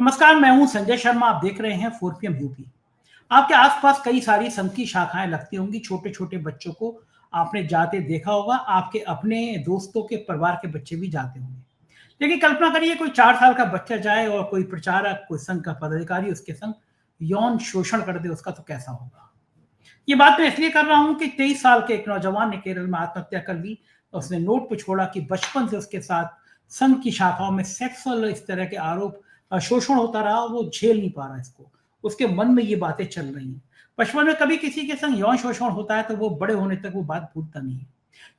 नमस्कार, मैं हूं संजय शर्मा। आप देख रहे हैं 4PM यूपी। आपके आसपास कई सारी संघ की शाखाएं लगती होंगी। छोटे छोटे बच्चों को आपने जाते देखा होगा। आपके अपने दोस्तों के परिवार के बच्चे भी जाते होंगे। लेकिन कल्पना करिए कोई 4 साल का बच्चा जाए और कोई प्रचारक, कोई संघ का पदाधिकारी उसके संग यौन शोषण कर दे, उसका तो कैसा होगा। ये बात मैं इसलिए कर रहा हूं कि 23 साल के एक नौजवान ने केरल में आत्महत्या कर ली। उसने नोट पे छोड़ा कि बचपन से उसके साथ संघ की शाखाओं में सेक्सुअल इस तरह के आरोप, शोषण होता रहा। वो झेल नहीं पा रहा इसको। उसके मन में ये बातें चल रही हैं। बचपन में कभी किसी के संग यौन शोषण होता है तो वो बड़े होने तक वो बात भूलता नहीं है।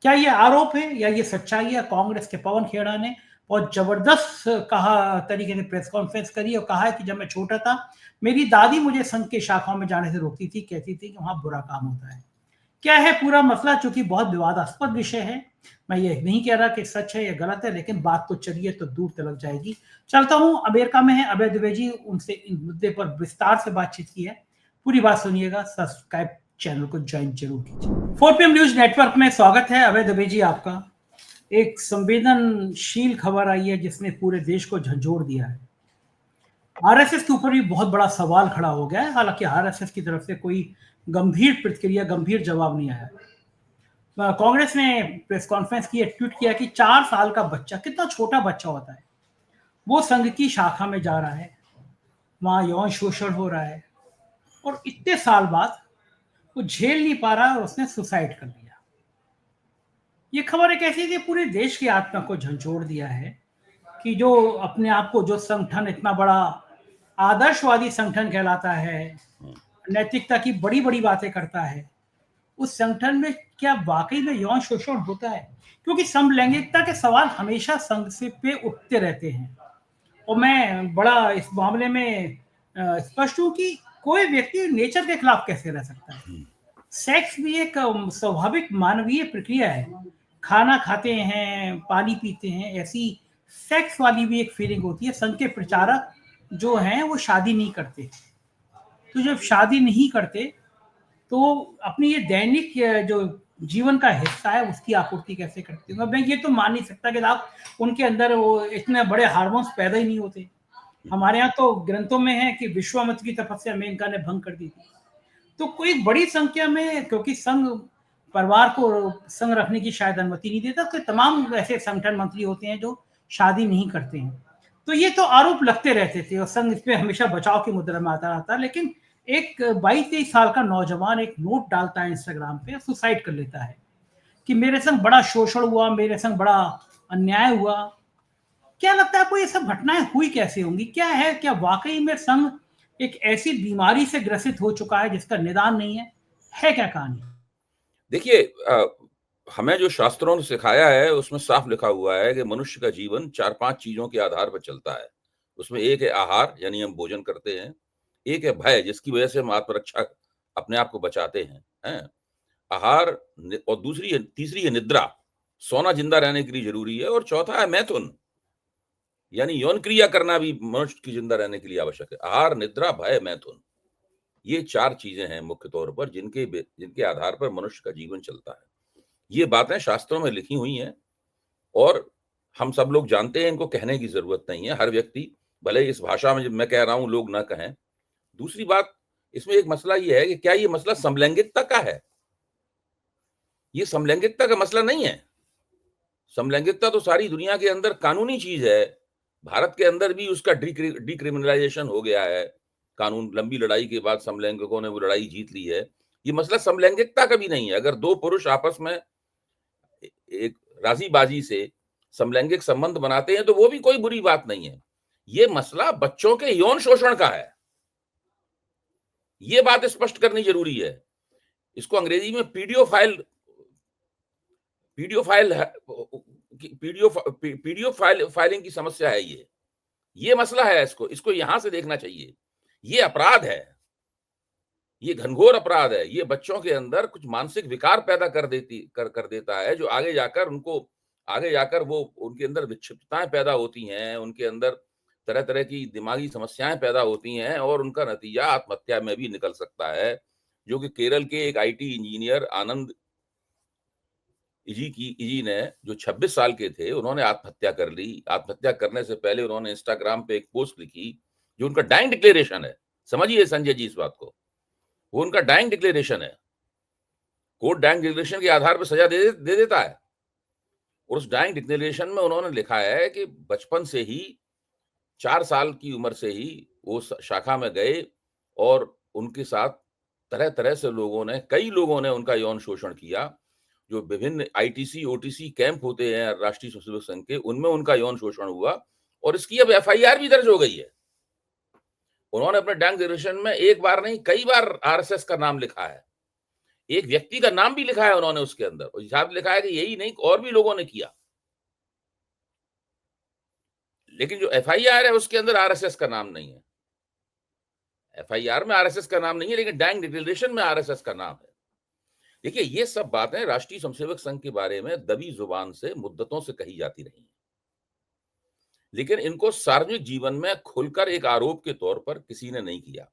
क्या ये आरोप है या ये सच्चाई है? कांग्रेस के पवन खेड़ा ने बहुत जबरदस्त कहा तरीके से प्रेस कॉन्फ्रेंस करी और कहा है कि जब मैं छोटा था, मेरी दादी मुझे संघ की शाखाओं में जाने से रोकती थी, कहती थी कि वहाँ बुरा काम होता है। क्या है पूरा मसला? चूँकि बहुत विवादास्पद विषय है, मैं ये नहीं कह रहा कि सच है या गलत है, लेकिन बात तो चलिए तो दूर तलक जाएगी। चलता हूँ, अमेरिका में है अभय दुबे जी, उनसे इन मुद्दे पर विस्तार से बातचीत की है। पूरी बात सुनिएगा, सब्सक्राइब चैनल को जॉइन ज़रूर कीजिए। 4PM न्यूज़ नेटवर्क में स्वागत है अभय दुबे जी आपका। एक संवेदनशील खबर आई है जिसने पूरे देश को झंझोर दिया है। आरएसएस के ऊपर भी बहुत बड़ा सवाल खड़ा हो गया है। हालांकि आरएसएस की तरफ से कोई गंभीर प्रतिक्रिया, गंभीर जवाब नहीं आया। कांग्रेस ने प्रेस कॉन्फ्रेंस की, ट्वीट किया कि 4 साल का बच्चा, कितना छोटा बच्चा होता है, वो संघ की शाखा में जा रहा है, वहां यौन शोषण हो रहा है और इतने साल बाद वो झेल नहीं पा रहा और उसने सुसाइड कर लिया। ये खबर एक ऐसी थी, पूरे देश की आत्मा को झंझोड़ दिया है कि जो अपने आप को, जो संगठन इतना बड़ा आदर्शवादी संगठन कहलाता है, नैतिकता की बड़ी बड़ी बातें करता है, उस संगठन में क्या वाकई में यौन शोषण होता है? क्योंकि समलैंगिकता के सवाल हमेशा संघ से पे उठते रहते हैं और मैं बड़ा इस मामले में स्पष्ट हूँ कि कोई व्यक्ति नेचर के खिलाफ कैसे रह सकता है। सेक्स भी एक स्वाभाविक मानवीय प्रक्रिया है। खाना खाते हैं, पानी पीते हैं, ऐसी सेक्स वाली भी एक फीलिंग होती है। संघ के प्रचारक जो हैं वो शादी नहीं करते, तो जब शादी नहीं करते तो अपनी ये दैनिक जो जीवन का हिस्सा है उसकी आपूर्ति कैसे करते होंगे? मैं ये तो मान नहीं सकता कि आप उनके अंदर वो इतने बड़े हार्मोन्स पैदा ही नहीं होते। हमारे यहाँ तो ग्रंथों में है कि विश्वामित्र की तपस्या मेनका ने भंग कर दी थी। तो कोई बड़ी संख्या में, क्योंकि संघ परिवार को संग रखने की शायद अनुमति नहीं देता, तो तमाम ऐसे संगठन मंत्री होते हैं जो शादी नहीं करते हैं। तो ये तो आरोप लगते रहते थे और संघ इसमें हमेशा बचाव की मुद्रा में आता रहता है। लेकिन एक 22-23 साल का नौजवान एक नोट डालता है इंस्टाग्राम पे, सुसाइड कर लेता है कि मेरे संग बड़ा शोषण हुआ, मेरे संग बड़ा अन्याय हुआ। क्या लगता है आपको ये सब घटनाएं हुई कैसे होंगी? क्या है, क्या वाकई में संघ एक ऐसी बीमारी से ग्रसित हो चुका है जिसका निदान नहीं है क्या कहानी? देखिए हमें जो शास्त्रों ने सिखाया है उसमें साफ लिखा हुआ है कि मनुष्य का जीवन 4-5 चीज़ों के आधार पर चलता है। उसमें एक है आहार, यानी हम भोजन करते हैं। एक है भय, जिसकी वजह से हम आत्मरक्षा अपने आप को बचाते हैं, हैं? आहार नि और तीसरी है निद्रा, सोना ज़िंदा रहने के लिए ज़रूरी है, और चौथा है मैथुन, यानी यौन क्रिया करना भी मनुष्य की ज़िंदा रहने के लिए आवश्यक है। आहार, निद्रा, भय, मैथुन, ये 4 चीज़ें हैं मुख्य तौर पर जिनके आधार पर मनुष्य का जीवन चलता है। ये बातें शास्त्रों में लिखी हुई हैं और हम सब लोग जानते हैं, इनको कहने की ज़रूरत नहीं है। हर व्यक्ति, भले ही इस भाषा में जब मैं कह रहा हूँ लोग ना कहें। दूसरी बात, इसमें एक मसला ये है कि क्या ये मसला समलैंगिकता का है? ये समलैंगिकता का मसला नहीं है। समलैंगिकता तो सारी दुनिया के अंदर कानूनी चीज़ है। भारत के अंदर भी उसका डिक्रिमिनलाइज़ेशन हो गया है। कानून, लंबी लड़ाई के बाद समलैंगिकों ने वो लड़ाई जीत ली है। ये मसला समलैंगिकता का भी नहीं है। अगर 2 पुरुष आपस में एक राज़ी-बाज़ी से समलैंगिक संबंध बनाते हैं तो वो भी कोई बुरी बात नहीं है। ये मसला बच्चों के यौन शोषण का है। ये बात स्पष्ट करनी ज़रूरी है। इसको अंग्रेजी में पीडियोफाइल है, फाइलिंग की समस्या है ये। ये मसला है, इसको यहां से देखना चाहिए। ये अपराध है, ये घनघोर अपराध है। ये बच्चों के अंदर कुछ मानसिक विकार पैदा कर देता है, जो आगे जाकर वो उनके अंदर विक्षिप्तताएं पैदा होती हैं, उनके अंदर तरह तरह की दिमागी समस्याएं पैदा होती हैं और उनका नतीजा आत्महत्या में भी निकल सकता है, जो कि केरल के एक आईटी इंजीनियर आनंद इजी ने, जो 26 साल के थे, उन्होंने आत्महत्या कर ली। आत्महत्या करने से पहले उन्होंने इंस्टाग्राम पे एक पोस्ट लिखी जो उनका डाइंग डिक्लेरेशन है, समझिए संजय जी इस बात को, वो उनका डाइंग डिक्लेरेशन है। कोर्ट डाइंग डिक्लेरेशन के आधार पर सजा दे देता है, और उस डाइंग डिक्लेरेशन में उन्होंने लिखा है कि बचपन से ही 4 साल की उम्र से ही वो शाखा में गए और उनके साथ तरह-तरह से कई लोगों ने उनका यौन शोषण किया। जो विभिन्न आईटीसी, ओटीसी कैंप होते हैं राष्ट्रीय स्वयंसेवक संघ के, उनमें उनका यौन शोषण हुआ और इसकी अब एफआईआर भी दर्ज हो गई है। उन्होंने अपने डाइंग डिक्लेरेशन में एक बार नहीं, कई बार आरएसएस का नाम लिखा है। एक व्यक्ति का नाम भी लिखा है उन्होंने उसके अंदर, और साथ लिखा है कि यही नहीं और भी लोगों ने किया। लेकिन जो एफआईआर है उसके अंदर आरएसएस का नाम नहीं है। एफआईआर में आरएसएस का नाम नहीं है, लेकिन डाइंग डिक्लेरेशन में आरएसएस का नाम है। देखिए, ये सब बातें राष्ट्रीय स्वयंसेवक संघ के बारे में दबी जुबान से मुद्दतों से कही जाती रही हैं, लेकिन इनको सार्वजनिक जीवन में खुलकर एक आरोप के तौर पर किसी ने नहीं किया।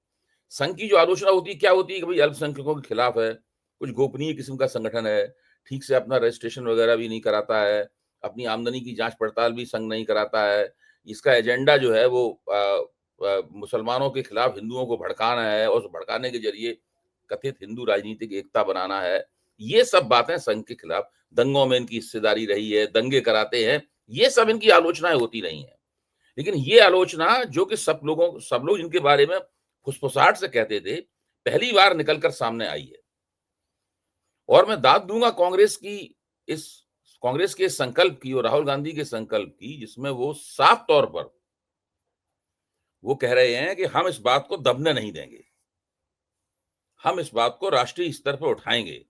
संघ की जो आलोचना होती है, क्या होती है कि भाई अल्पसंख्यकों के खिलाफ है, कुछ गोपनीय किस्म का संगठन है, ठीक से अपना रजिस्ट्रेशन वगैरह भी नहीं कराता है, अपनी आमदनी की जांच पड़ताल भी संघ नहीं कराता है, इसका एजेंडा जो है वो मुसलमानों के खिलाफ हिंदुओं को भड़काना है और उस भड़काने के जरिए कथित हिंदू राजनीतिक एकता बनाना है। ये सब बातें संघ के खिलाफ, दंगों में इनकी हिस्सेदारी रही है, दंगे कराते हैं, ये सब इनकी आलोचनाएं होती रही हैं। लेकिन ये आलोचना जो कि सब लोग इनके बारे में फुसफुसाहट से कहते थे, पहली बार निकलकर सामने आई है। और मैं दाद दूंगा कांग्रेस के संकल्प की और राहुल गांधी के संकल्प की, जिसमें वो साफ तौर पर वो कह रहे हैं कि हम इस बात को दबने नहीं देंगे, हम इस बात को राष्ट्रीय स्तर पर उठाएंगे।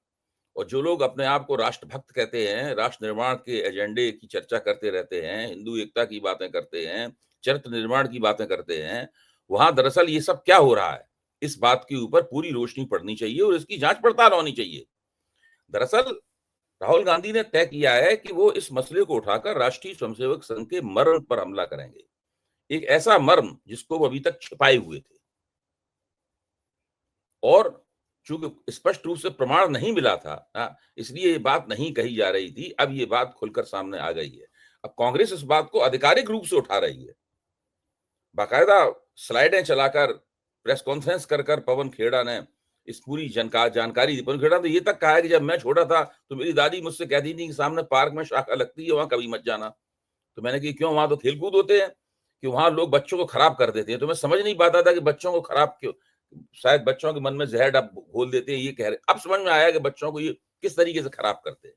और जो लोग अपने आप को राष्ट्रभक्त कहते हैं, राष्ट्र निर्माण के एजेंडे की चर्चा करते रहते हैं, हिंदू एकता की बातें करते हैं, चरित्र निर्माण की बातें करते हैं, वहां दरअसल ये सब क्या हो रहा है, इस बात के ऊपर पूरी रोशनी पड़नी चाहिए और इसकी जांच पड़ताल होनी चाहिए। दरअसल राहुल गांधी ने तय किया है कि वो इस मसले को उठाकर राष्ट्रीय स्वयंसेवक संघ के मर्म पर हमला करेंगे, एक ऐसा मर्म जिसको वो अभी तक छिपाए हुए थे। और चूंकि स्पष्ट रूप से प्रमाण नहीं मिला था, इसलिए ये बात नहीं कही जा रही थी, अब ये बात खुलकर सामने आ गई है। अब कांग्रेस इस बात को आधिकारिक रूप से उठा रही है, बाकायदा स्लाइडें चलाकर, प्रेस कॉन्फ्रेंस कर पवन खेड़ा ने इस पूरी जानकारी दी। पवन खेड़ा ने ये तक कहा है कि जब मैं छोटा था तो मेरी दादी मुझसे कहती थी कि सामने पार्क में शाखा लगती है, वहां कभी मत जाना। तो मैंने कहा क्यों, वहां तो खेलकूद होते हैं, कि वहां लोग बच्चों को खराब कर देते हैं। तो मैं समझ नहीं पाता था कि बच्चों को खराब क्यों, शायद बच्चों के मन में जहर घोल देते हैं, ये कह रहे। अब समझ में आया कि बच्चों को ये किस तरीके से खराब करते हैं।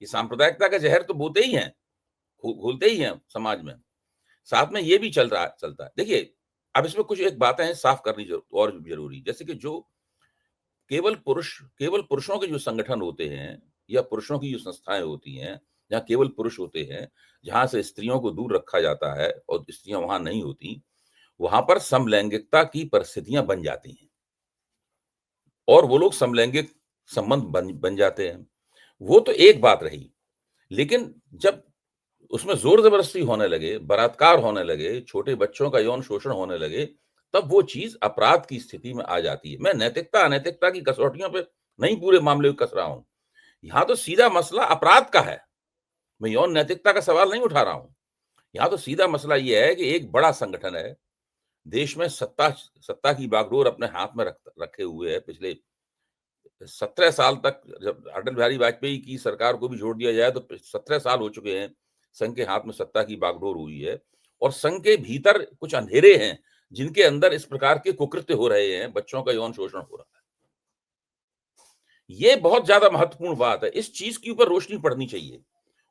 ये सांप्रदायिकता का जहर तो बोते ही हैं, घोलते ही हैं समाज में। साथ में ये भी चलता है। देखिए, अब इसमें कुछ एक बातें हैं साफ करनी और जरूरी, जैसे कि जो केवल पुरुषों के जो संगठन होते हैं या पुरुषों की जो संस्थाएं होती हैं, जहाँ केवल पुरुष होते हैं, जहां से स्त्रियों को दूर रखा जाता है और स्त्रियां वहां नहीं होती, वहां पर समलैंगिकता की परिस्थितियां बन जाती हैं और वो लोग समलैंगिक संबंध बन जाते हैं। वो तो एक बात रही, लेकिन जब उसमें जोर जबरदस्ती होने लगे, बलात्कार होने लगे, छोटे बच्चों का यौन शोषण होने लगे, तब वो चीज अपराध की स्थिति में आ जाती है। मैं नैतिकता अनैतिकता की कसौटियों पे नहीं पूरे मामले को कस रहा हूं, यहां तो सीधा मसला अपराध का है। मैं यौन नैतिकता का सवाल नहीं उठा रहा हूं, यहां तो सीधा मसला यह है कि एक बड़ा संगठन है, देश में सत्ता की बागडोर अपने हाथ में रखे हुए है। पिछले 17 साल तक, जब अटल बिहारी वाजपेयी की सरकार को भी जोड़ दिया जाए तो 17 साल हो चुके हैं संघ के हाथ में सत्ता की बागडोर हुई है, और संघ के भीतर कुछ अंधेरे हैं जिनके अंदर इस प्रकार के कुकृत्य हो रहे हैं, बच्चों का यौन शोषण हो रहा है। ये बहुत ज्यादा महत्वपूर्ण बात है, इस चीज के ऊपर रोशनी पड़नी चाहिए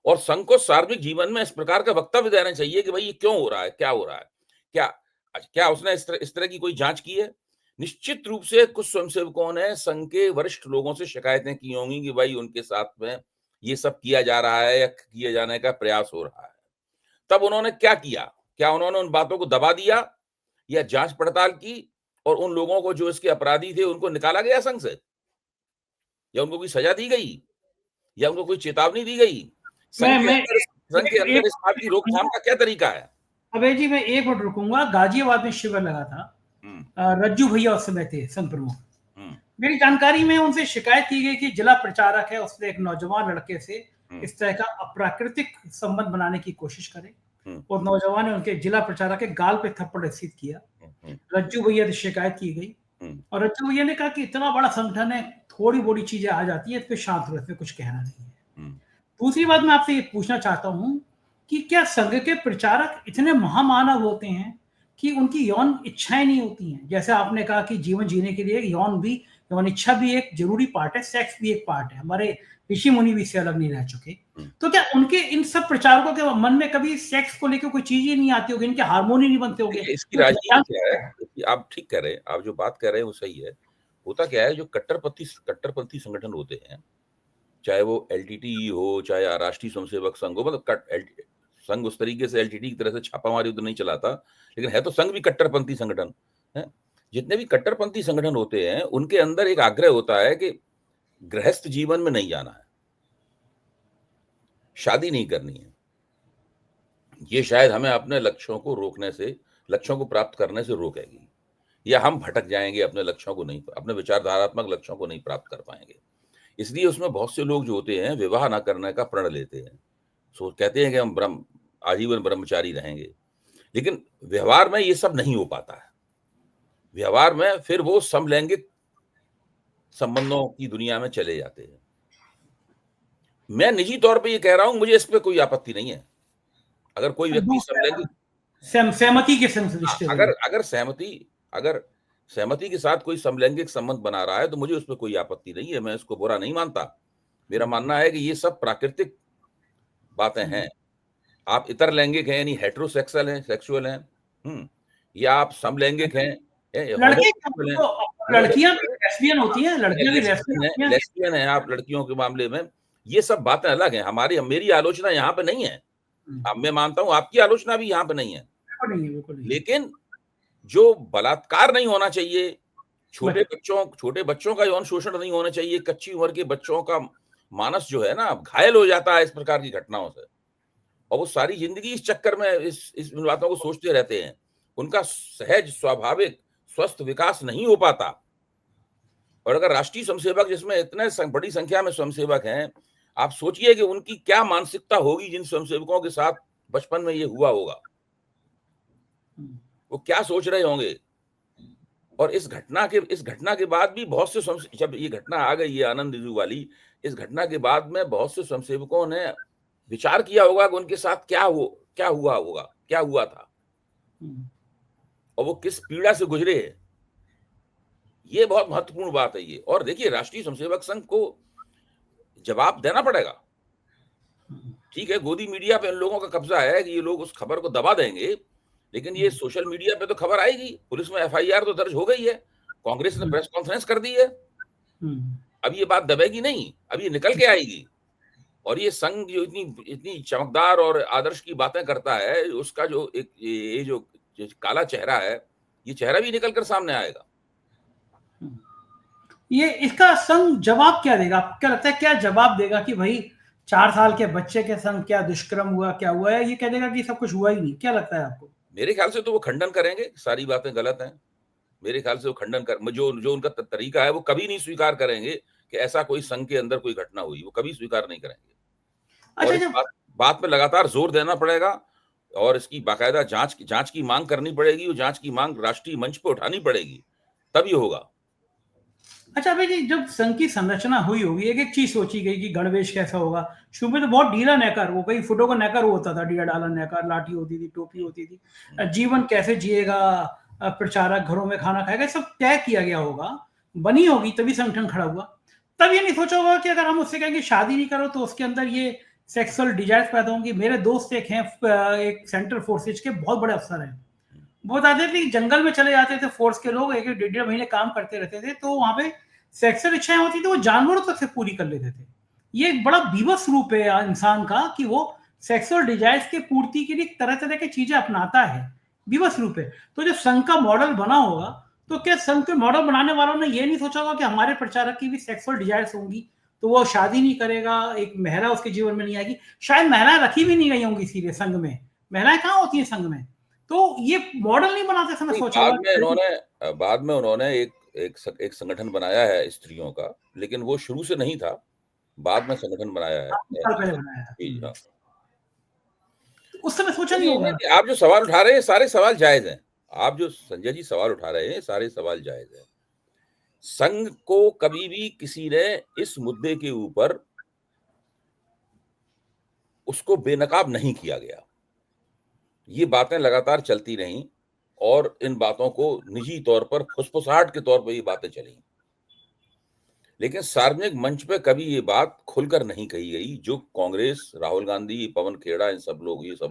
और संघ को सार्वजनिक जीवन में इस प्रकार का वक्तव्य देना चाहिए कि भाई ये क्यों हो रहा है, क्या हो रहा है, क्या उसने इस तरह की कोई जांच की है। निश्चित रूप से कुछ स्वयंसेवकों ने संघ के वरिष्ठ लोगों से शिकायतें की होंगी कि भाई उनके साथ में ये सब किया जा रहा है या किए जाने का प्रयास हो रहा है। तब उन्होंने क्या किया, क्या उन्होंने उन बातों को दबा दिया या जांच पड़ताल की और उन लोगों को जो इसके अपराधी थे उनको निकाला गया संघ से, या उनको कोई सजा दी गई, या उनको कोई चेतावनी दी गई? संघ के अंदर इस बात की रोकथाम का क्या तरीका है? अभय जी, मैं एक मिनट रुकूंगा। गाजियाबाद में शिविर लगा था, रज्जू भैया उस समय थे संघ प्रमुख। मेरी जानकारी में उनसे शिकायत की गई कि जिला प्रचारक है, उसने एक नौजवान लड़के से इस तरह का अप्राकृतिक संबंध बनाने की कोशिश करे। और नौजवान ने उनके जिला प्रचारक के गाल पे थप्पड़ रसीद किया। रज्जू भैया से शिकायत की गई और रज्जू भैया ने कहा कि इतना बड़ा संगठन है, थोड़ी बड़ी चीजें आ जाती है, इस पे शांत रहो, इसमें कुछ कहना नहीं है। दूसरी बात मैं आपसे ये पूछना चाहता हूँ कि क्या संघ के प्रचारक इतने महामानव होते हैं कि उनकी यौन इच्छाएं नहीं होती हैं? जैसे आपने कहा कि जीवन जीने के लिए यौन इच्छा भी एक जरूरी पार्ट है, सेक्स भी एक पार्ट है। हमारे ऋषि मुनि भी इससे अलग नहीं रह चुके। तो क्या उनके इन सब प्रचारकों के मन में कभी सेक्स को लेकर कोई चीज ही नहीं आती होगी, इनके हार्मोन ही नहीं बनते होंगे? इसकी राजनीति क्या है? आप ठीक कह रहे हैं, आप जो बात कर रहे हैं वो सही है। होता क्या है, जो कट्टरपंथी संगठन होते हैं, चाहे वो एलटीटी हो, चाहे राष्ट्रीय स्वयंसेवक संघ हो, मतलब संघ उस तरीके से एलटीटी की तरह से छापामारी उधर नहीं चलाता, लेकिन है तो संघ भी कट्टरपंथी संगठन है। जितने भी कट्टरपंथी संगठन होते हैं, उनके अंदर एक आग्रह होता है कि गृहस्थ जीवन में नहीं जाना है, शादी नहीं करनी है। ये शायद हमें अपने लक्ष्यों को प्राप्त करने से रोकेगी, या हम भटक जाएंगे, अपने विचारधारात्मक लक्ष्यों को नहीं प्राप्त कर पाएंगे। इसलिए उसमें बहुत से लोग जो होते हैं, विवाह ना करने का प्रण लेते हैं, कहते हैं कि हम आजीवन ब्रह्मचारी रहेंगे, लेकिन व्यवहार में ये सब नहीं हो पाता है। व्यवहार में फिर वो समलैंगिक संबंधों की दुनिया में चले जाते हैं। मैं निजी तौर पे ये कह रहा हूं, मुझे इस पे कोई आपत्ति नहीं है। अगर कोई व्यक्ति समलैंगिक सहमति के रिश्ते, अगर सहमति के साथ कोई समलैंगिक संबंध बना रहा है, तो मुझे उस पर कोई आपत्ति नहीं है, मैं इसको बुरा नहीं मानता। मेरा मानना है कि ये सब प्राकृतिक बातें हैं। आप इतर लैंगिक हैं, यानी हेटेरोसेक्सुअल हैं, सेक्सुअल हैं, या आप समलैंगिक हैं, लड़कियां भी लेस्बियन होती हैं, लड़कियां भी लेस्बियन हैं आप लड़कियों के मामले में, ये सब बातें अलग हैं। मेरी आलोचना यहाँ पे नहीं है। अब मैं मानता हूं आपकी आलोचना भी यहाँ पे नहीं है, लेकिन जो बलात्कार नहीं होना चाहिए, छोटे बच्चों का यौन शोषण नहीं होना चाहिए, कच्ची उम्र के बच्चों का मानस जो है ना घायल हो जाता है इस प्रकार की घटनाओं से, और वो सारी जिंदगी इस चक्कर में इस बातों को सोचते रहते हैं। उनका सहज स्वाभाविक स्वस्थ विकास नहीं हो पाता। और अगर राष्ट्रीय स्वयंसेवक, जिसमें इतने बड़ी संख्या में स्वयंसेवक हैं, आप सोचिए कि उनकी क्या मानसिकता होगी जिन स्वयंसेवकों के साथ बचपन में ये हुआ होगा, वो क्या सोच रहे होंगे। और इस घटना के बाद भी बहुत से जब ये घटना आ गई है आनंद रिजू वाली, इस घटना के बाद में बहुत से स्वयंसेवकों ने विचार किया होगा कि उनके साथ क्या हुआ था, और वो किस पीड़ा से गुजरे हैं। ये बहुत महत्वपूर्ण बात है ये। और देखिए, राष्ट्रीय स्वयंसेवक संघ को जवाब देना पड़ेगा। ठीक है, गोदी मीडिया पे इन लोगों का कब्जा है कि ये लोग उस खबर को दबा देंगे, लेकिन ये सोशल मीडिया पे तो खबर आएगी। पुलिस में एफआईआर तो दर्ज हो गई है, कांग्रेस ने प्रेस कॉन्फ्रेंस कर दी है। अब ये बात दबेगी नहीं, अब ये निकल के आएगी। और ये संघ जो इतनी चमकदार और आदर्श की बातें करता है, उसका जो ये जो काला चेहरा है, ये चेहरा भी निकल कर सामने आएगा। ये इसका संघ जवाब क्या देगा? आपको क्या लगता है, क्या जवाब देगा कि भाई 4 साल के बच्चे के संग क्या दुष्कर्म हुआ, क्या हुआ है? ये कह देगा कि सब कुछ हुआ ही नहीं? क्या लगता है आपको? मेरे ख्याल से तो वो खंडन करेंगे, सारी बातें गलत हैं। मेरे ख्याल से वो खंडन कर जो उनका तरीका है, वो कभी नहीं स्वीकार करेंगे कि ऐसा कोई संघ के अंदर कोई घटना हुई, वो कभी स्वीकार नहीं करेंगे। अच्छा, बात में लगातार जोर देना पड़ेगा और इसकी बाकायदा जांच की मांग करनी पड़ेगी, और जांच की मांग राष्ट्रीय मंच पर उठानी पड़ेगी, तब ये होगा। अच्छा भाई जी, जब संघ की संरचना हुई होगी, एक चीज सोची गई कि गणवेश कैसा होगा। शुरू में तो बहुत ढीला नेकर, वो कई फुटों का नेकर होता था, ढीला डाला नेकर, लाठी होती थी, टोपी होती थी। जीवन कैसे जिएगा, प्रचारक घरों में खाना खाएगा, सब तय किया गया होगा, बनी होगी, तभी संगठन खड़ा हुआ। तब ये नहीं सोचा होगा कि अगर हम उससे कहेंगे शादी नहीं करो तो उसके अंदर ये सेक्सुअल डिजायर्स पैदा होंगी। मेरे दोस्त एक हैं, एक सेंट्रल फोर्सेज के बहुत बड़े अफसर हैं, वो बताते थे कि जंगल में चले जाते थे फोर्स के लोग, 1-1.5 महीने काम करते रहते थे, तो वहां पे सेक्सुअल इच्छाएं होती थी, वो जानवरों तक से पूरी कर लेते थे। ये एक बड़ा बीभत्स रूप है इंसान का कि वो सेक्सुअल डिजायर्स के पूर्ति के लिए तरह तरह की चीजें अपनाता है, बीभत्स रूप है। तो जब संघ का मॉडल बना होगा, तो क्या संघ के मॉडल बनाने वालों ने ये नहीं सोचा होगा कि हमारे प्रचारक की भी सेक्सुअल डिजायर्स होंगी, तो वो शादी नहीं करेगा, एक महिला उसके जीवन में नहीं आएगी। शायद महिलाएं रखी भी नहीं गई होंगी इसीलिए संघ में, महिलाएं कहाँ होती है संघ में। तो ये मॉडल नहीं बनाते समय सोचा होगा। बाद में उन्होंने एक संगठन बनाया है स्त्रियों का, लेकिन वो शुरू से नहीं था, बाद में संगठन बनाया है। उस समय सोचा नहीं नहीं, होगा। नहीं, आप जो सवाल उठा रहे हैं सारे सवाल जायज हैं। आप जो संजय जी सवाल उठा रहे हैं सारे सवाल जायज हैं। संघ को कभी भी किसी ने इस मुद्दे के ऊपर उसको बेनकाब नहीं किया गया। ये बातें लगातार चलती रहीं और इन बातों को निजी तौर पर फुसफुसाहट के तौर पर ये बातें चली। लेकिन सार्वजनिक मंच पे कभी ये बात खुलकर नहीं कही गई, जो कांग्रेस, राहुल गांधी, पवन खेड़ा, ये सब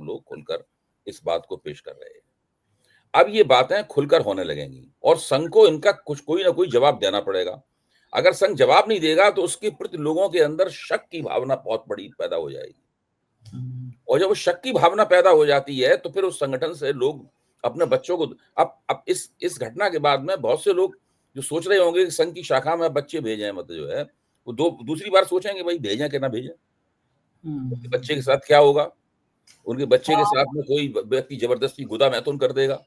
लोग खुलकर इस बात को पेश कर रहे हैं। अब ये बातें खुलकर होने लगेंगी और संघ को इनका कोई ना कोई जवाब देना पड़ेगा। अगर संघ जवाब नहीं देगा तो उसके प्रति लोगों के अंदर शक की भावना बहुत बड़ी पैदा हो जाएगी। और जब वो शक की भावना पैदा हो जाती है तो फिर उस संगठन से लोग अपने बच्चों को अब इस घटना के बाद में बहुत से लोग जो सोच रहे होंगे कि संघ की शाखा में बच्चे भेजें, मतलब जो है वो दूसरी बार सोचेंगे भाई भेजें कि ना भेजें, उनके बच्चे के साथ क्या होगा, उनके बच्चे के साथ में कोई व्यक्ति जबरदस्ती गुदा मैथुन कर देगा,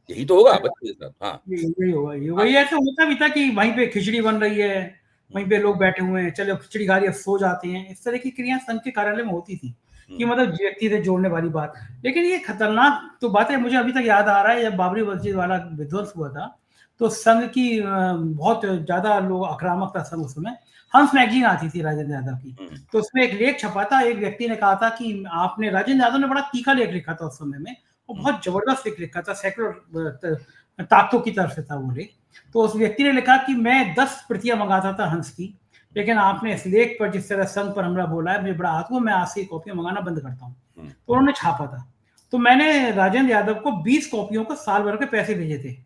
यही तो होगा बच्चे के साथ। हाँ, यही होगा, ये वही ऐसे होता भी था कि वहीं पे खिचड़ी बन रही है, वहीं पे लोग बैठे हुए हैं, चलो खिचड़ी खा रही है, सो जाते हैं। इस तरह की क्रियाएं संघ के कार्यालय में होती थी कि मतलब व्यक्ति से जोड़ने वाली बात। लेकिन ये खतरनाक तो बात है, मुझे अभी तक याद आ रहा है जब बाबरी मस्जिद वाला विध्वंस हुआ था तो संघ की बहुत ज्यादा लोग आक्रामक था संघ उस समय। हंस मैगजीन आती थी राजेंद्र यादव की, तो उसमें एक लेख छपा था, एक व्यक्ति ने कहा था कि आपने, राजेंद्र यादव ने बड़ा तीखा लेख लिखा था उस समय में, वो बहुत जबरदस्त लेख लिखा था, सैकड़ों ताकतों की तरफ से था वो लेख। तो उस व्यक्ति ने लिखा कि मैं 10 प्रतियां मंगाता था हंस की, लेकिन आपने इस लेख पर जिस तरह संघ पर हमला बोला है, मुझे बड़ा आत्म, मैं आज से कॉपियां मंगाना बंद करता हूँ। तो उन्होंने छापा था, तो मैंने राजेंद्र यादव को 20 कॉपियों को साल भर के पैसे भेजे थे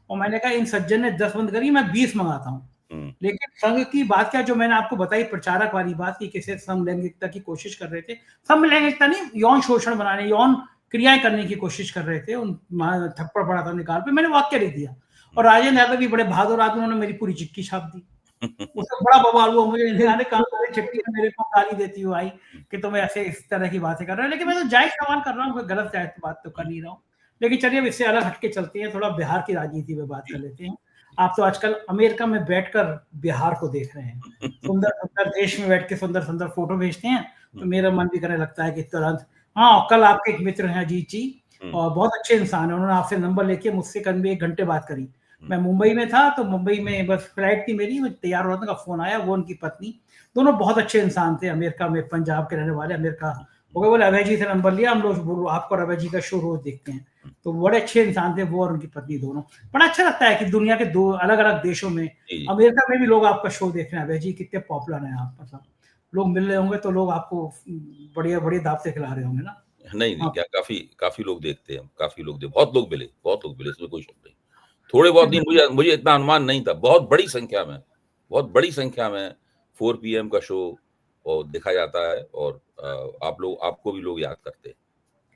और मैंने कहा इन सज्जन ने 10 बंद करी, मैं 20 मंगाता हूँ। लेकिन संघ की बात क्या, जो मैंने आपको बताई प्रचारक वाली बात की किसी समलैंगिकता की कोशिश कर रहे थे, समलैंगिकता नहीं, यौन शोषण बनाने, यौन क्रियाएं करने की कोशिश कर रहे थे, उन थप्पड़ पड़ा था निकाल पे, मैंने वाक्य लिख दिया और राजेंद्र यादव भी बड़े बहादुर आदमी, उन्होंने मेरी पूरी चिट्ठी छाप दी। उससे बड़ा बवाल हुआ, मुझे इंतजार कहा चिट्ठी मेरे को गाली देती हुई आई कि तुम ऐसे इस तरह की बातें कर रहे हो। लेकिन मैं तो जायज सवाल कर रहा हूँ, कोई गलत जायज बात तो कर नहीं रहा हूँ। लेकिन चलिए अब इससे अलग हटके चलते हैं, थोड़ा बिहार की राजनीति में बात कर लेते हैं। आप तो आजकल अमेरिका में बैठकर बिहार को देख रहे हैं, सुंदर सुंदर देश में बैठ के सुंदर सुंदर फोटो भेजते हैं, तो मेरा मन भी करने लगता है कि तुरंत। हाँ, कल आपके एक मित्र हैं अजीत जी, और बहुत अच्छे इंसान है, उन्होंने आपसे नंबर लेके मुझसे कल 1 घंटे बात करी। मैं मुंबई में था, तो मुंबई में बस फ्लाइट थी मेरी, मैं तैयार हो रहा था, फोन आया, वो उनकी पत्नी, दोनों बहुत अच्छे इंसान थे, अमेरिका में, पंजाब के रहने वाले, अमेरिका हो गए। बोले अभय जी से नंबर लिया, हम लोग आपको और अभय जी का शो रोज देखते हैं। तो बड़े अच्छे इंसान थे वो और उनकी पत्नी दोनों। बड़ा अच्छा लगता है कि दुनिया के 2 अलग अलग देशों में, अमेरिका में भी लोग आपका शो देख रहे हैं। अभय जी कितने पॉपुलर हैं आप, मतलब लोग मिल रहे होंगे तो लोग आपको बढ़िया बढ़िया दाव से खिला रहे होंगे ना। नहीं, क्या काफ़ी लोग देखते हैं, काफ़ी लोग बहुत लोग मिले, इसमें कोई शक नहीं। थोड़े बहुत नहीं, मुझे इतना अनुमान नहीं था, बहुत बड़ी संख्या में 4 पीएम का शो और देखा जाता है और आपको भी लोग याद करते हैं।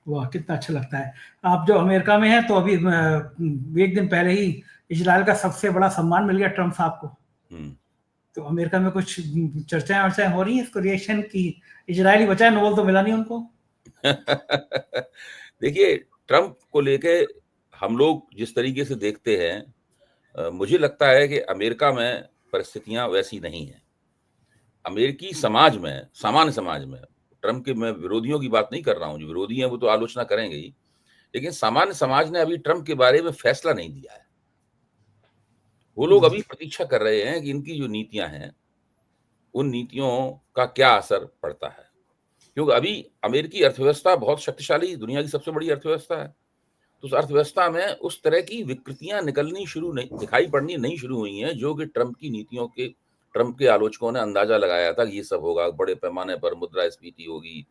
वाह, कितना अच्छा लगता है। आप जो अमेरिका में हैं, तो अभी 1 दिन पहले ही इजराइल का सबसे बड़ा सम्मान मिल गया ट्रम्प साहब को। तो अमेरिका में कुछ चर्चाएं हो रही हैं इसको रिएक्शन की, इजराइल ही बचा है, नोबेल तो मिला नहीं उनको। देखिए, ट्रम्प को लेके हम लोग जिस तरीके से देखते हैं, मुझे लगता है कि अमेरिका में परिस्थितियां वैसी नहीं है। अमेरिकी समाज में, सामान्य समाज में, ट्रम्प के मैं विरोधियों की बात नहीं कर रहा हूँ, जो विरोधी हैं वो तो आलोचना करेंगे ही, लेकिन सामान्य समाज ने अभी ट्रम्प के बारे में फैसला नहीं दिया है। वो लोग अभी प्रतीक्षा कर रहे हैं कि इनकी जो नीतियां हैं, उन नीतियों का क्या असर पड़ता है, क्योंकि अभी अमेरिकी अर्थव्यवस्था बहुत शक्तिशाली, दुनिया की सबसे बड़ी अर्थव्यवस्था है। तो उस अर्थव्यवस्था में उस तरह की विकृतियां दिखाई पड़नी नहीं शुरू हुई हैं, जो कि ट्रम्प के आलोचकों ने अंदाजा लगाया था कि ये सब होगा, बड़े पैमाने पर मुद्रास्फीति होगी,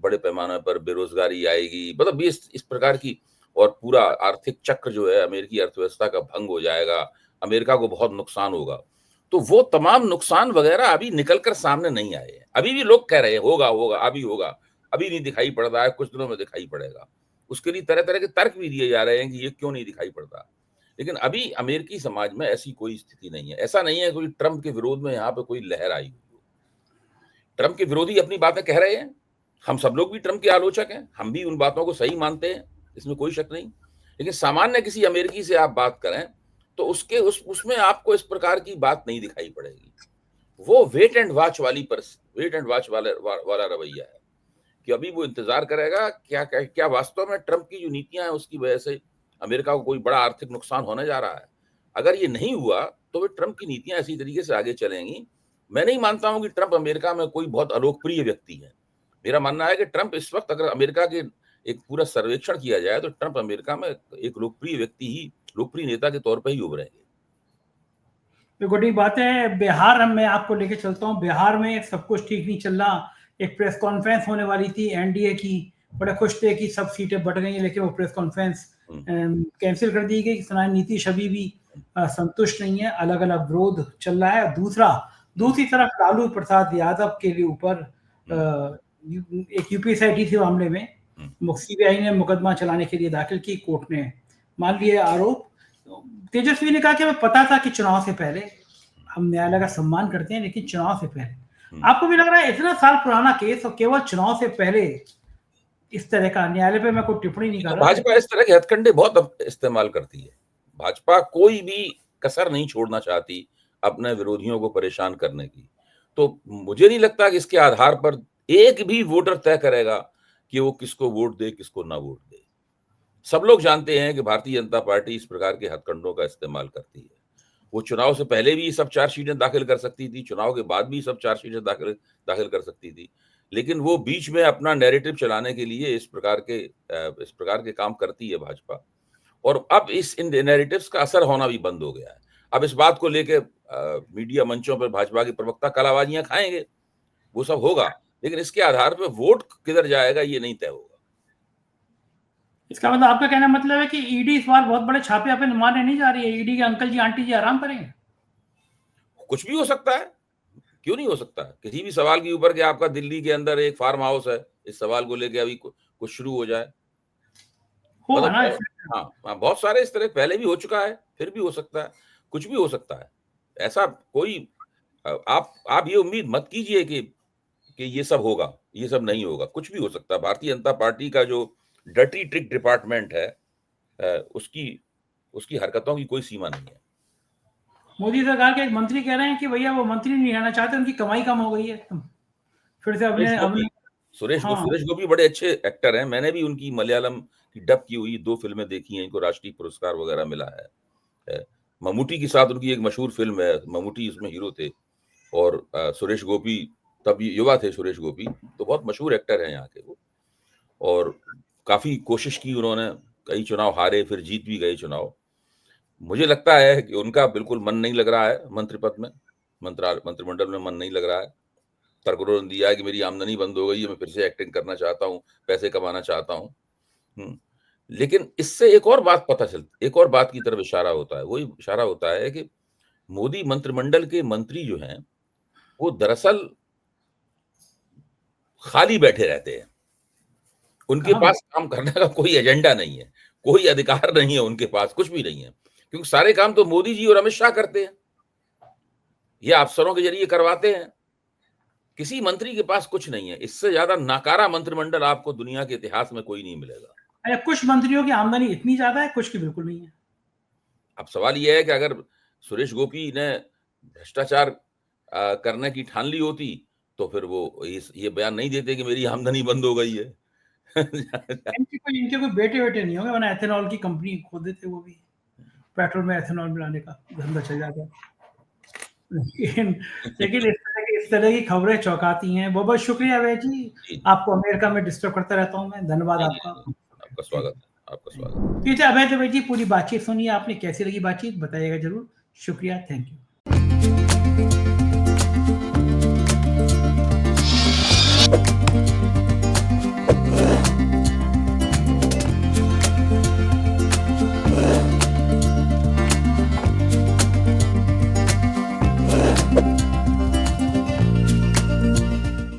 बड़े पैमाने पर बेरोजगारी आएगी, मतलब ये इस प्रकार की, और पूरा आर्थिक चक्र जो है अमेरिकी अर्थव्यवस्था का भंग हो जाएगा, अमेरिका को बहुत नुकसान होगा। तो वो तमाम नुकसान वगैरह अभी निकलकर सामने नहीं आए हैं। अभी भी लोग कह रहे हैं होगा, अभी नहीं दिखाई पड़ रहा है, कुछ दिनों में दिखाई पड़ेगा। उसके लिए तरह तरह के तर्क भी दिए जा रहे हैं कि ये क्यों नहीं दिखाई पड़ता, लेकिन अभी अमेरिकी समाज में ऐसी कोई स्थिति नहीं है। ऐसा नहीं है कोई ट्रम्प के विरोध में यहाँ पे कोई लहर आई हुई हो। ट्रम्प के विरोधी अपनी बातें कह रहे हैं, हम सब लोग भी ट्रम्प के आलोचक हैं, हम भी उन बातों को सही मानते हैं, इसमें कोई शक नहीं। लेकिन सामान्य किसी अमेरिकी से आप बात करें तो उसमें आपको इस प्रकार की बात नहीं दिखाई पड़ेगी। वो वेट एंड वॉच वाला रवैया है कि अभी वो इंतजार करेगा क्या वास्तव में ट्रंप की जो नीतियां हैं उसकी वजह से अमेरिका को कोई बड़ा आर्थिक नुकसान होने जा रहा है। अगर ये नहीं हुआ तो फिर ट्रंप की नीतियां इसी तरीके से आगे चलेंगी। मैं नहीं मानता हूं कि ट्रंप अमेरिका में कोई बहुत अलोकप्रिय व्यक्ति है। मेरा मानना है कि ट्रंप इस वक्त, अगर अमेरिका के एक पूरा सर्वेक्षण किया जाए, तो ट्रंप अमेरिका में एक लोकप्रिय नेता के तौर पर ही उभरेंगे। तो बड़ी बात है। बिहार मैं आपको लेके चलता हूँ। बिहार में सब कुछ ठीक नहीं चल रहा। एक प्रेस कॉन्फ्रेंस होने वाली थी एनडीए की, बड़े खुश थे कि सब सीटें बढ़ गई हैं, लेकिन वो प्रेस कॉन्फ्रेंस कैंसिल कर दी गई। सुना नीतीश अभी भी संतुष्ट नहीं है, अलग अलग विरोध चल रहा है। दूसरी तरफ लालू प्रसाद यादव के लिए ऊपर एक यूपीएसआईटी थी मामले में, सीबीआई ने मुकदमा चलाने के लिए दाखिल की, कोर्ट ने मान लिए आरोप। तेजस्वी ने कहा कि हमें पता था कि चुनाव से पहले, हम न्यायालय का सम्मान करते हैं, लेकिन चुनाव से पहले। आपको भी लग रहा है इतना साल पुराना केस और केवल चुनाव से पहले इस तरह का? न्यायालय पे मैं कोई टिप्पणी नहीं कर रहा। भाजपा इस तरह के हथकंडे बहुत इस्तेमाल करती है। भाजपा कोई भी कसर नहीं छोड़ना चाहती अपने विरोधियों को परेशान करने की। तो मुझे नहीं लगता कि इसके आधार पर एक भी वोटर तय करेगा कि वो किसको वोट दे, किसको ना वोट दे। सब लोग जानते हैं कि भारतीय जनता पार्टी इस प्रकार के हथकंडों का इस्तेमाल करती है। वो चुनाव से पहले भी सब चार्जशीटें दाखिल कर सकती थी, चुनाव के बाद भी सब चार्जशीटें दाखिल कर सकती थी, लेकिन वो बीच में अपना नैरेटिव चलाने के लिए इस प्रकार के काम करती है भाजपा। और अब इन नैरेटिव्स का असर होना भी बंद हो गया है। अब इस बात को लेके मीडिया मंचों पर भाजपा के प्रवक्ता कलाबाजियां खाएंगे, वो सब होगा, लेकिन इसके आधार पर वोट किधर जाएगा ये नहीं तय होगा। इसका मतलब आपका कहना मतलब है कि ईडी इस बार बहुत बड़े छापे पे मारने नहीं जा रही है। ईडी के अंकल जी आंटी जी आराम करेंगे। कुछ भी हो सकता है, क्यों नहीं हो सकता? किसी भी सवाल के ऊपर कि आपका दिल्ली के अंदर एक फार्म हाउस है, इस सवाल को लेके अभी कुछ शुरू हो जाए, होगा ना। हाँ, बहुत सारे इस तरह पहले भी हो चुका है, फिर भी हो सकता है, कुछ भी हो सकता है। ऐसा कोई आप ये उम्मीद मत कीजिए कि ये सब होगा, ये सब नहीं होगा, कुछ भी हो सकता है। भारतीय जनता पार्टी का जो डर्टी ट्रिक डिपार्टमेंट है, उसकी हरकतों की कोई सीमा नहीं है। मोदी सरकार के एक मंत्री कह रहे हैं कि भैया वो मंत्री नहीं रहना चाहते, उनकी कमाई कम हो गई है। फिर से सुरेश गोपी बड़े अच्छे एक्टर हैं। मैंने भी उनकी मलयालम की डब की हुई 2 फिल्में देखी हैं, इनको राष्ट्रीय पुरस्कार वगैरह मिला है। ममूटी के साथ उनकी एक मशहूर फिल्म है, ममूटी उसमें हीरो थे, और सुरेश गोपी तब युवा थे। सुरेश गोपी तो बहुत मशहूर एक्टर हैं यहाँ के वो, और काफी कोशिश की उन्होंने, कई चुनाव हारे, फिर जीत भी गए चुनाव। मुझे लगता है कि उनका बिल्कुल मन नहीं लग रहा है मंत्री पद में, मंत्रिमंडल में मन नहीं लग रहा है। तर्क उन्होंने दिया है कि मेरी आमदनी बंद हो गई है, मैं फिर से एक्टिंग करना चाहता हूँ, पैसे कमाना चाहता हूँ। लेकिन इससे एक और बात की तरफ इशारा होता है। वही इशारा होता है कि मोदी मंत्रिमंडल के मंत्री जो हैं वो दरअसल खाली बैठे रहते हैं। उनके पास काम करने का कोई एजेंडा नहीं है, कोई अधिकार नहीं है उनके पास, कुछ भी नहीं है, क्योंकि सारे काम तो मोदी जी और अमित शाह करते हैं, ये अफसरों के जरिए करवाते हैं। किसी मंत्री के पास कुछ नहीं है। इससे ज्यादा नाकारा मंत्रिमंडल आपको दुनिया के इतिहास में कोई नहीं मिलेगा। कुछ मंत्रियों की आमदनी इतनी ज्यादा है, कुछ की बिल्कुल नहीं है। अब सवाल यह है कि अगर सुरेश गोपी ने भ्रष्टाचार करने की ठान ली होती तो फिर वो ये बयान नहीं देते कि मेरी आमदनी बंद हो गई है। इनके कोई बेटे नहीं होंगे, वरना एथेनॉल की कंपनी खोल देते, वो भी पेट्रोल में एथेनॉल मिलाने का धंधा चल जाता है। लेकिन इस तरह की खबरें चौंकाती हैं। बहुत बहुत शुक्रिया अभय जी, आपको अमेरिका में डिस्टर्ब करता रहता हूँ मैं। धन्यवाद आपका। आपका स्वागत है, आपका स्वागत। ठीक है अभय जी, पूरी बातचीत सुनिए आपने, कैसी लगी बातचीत बताइएगा जरूर। शुक्रिया, थैंक यू।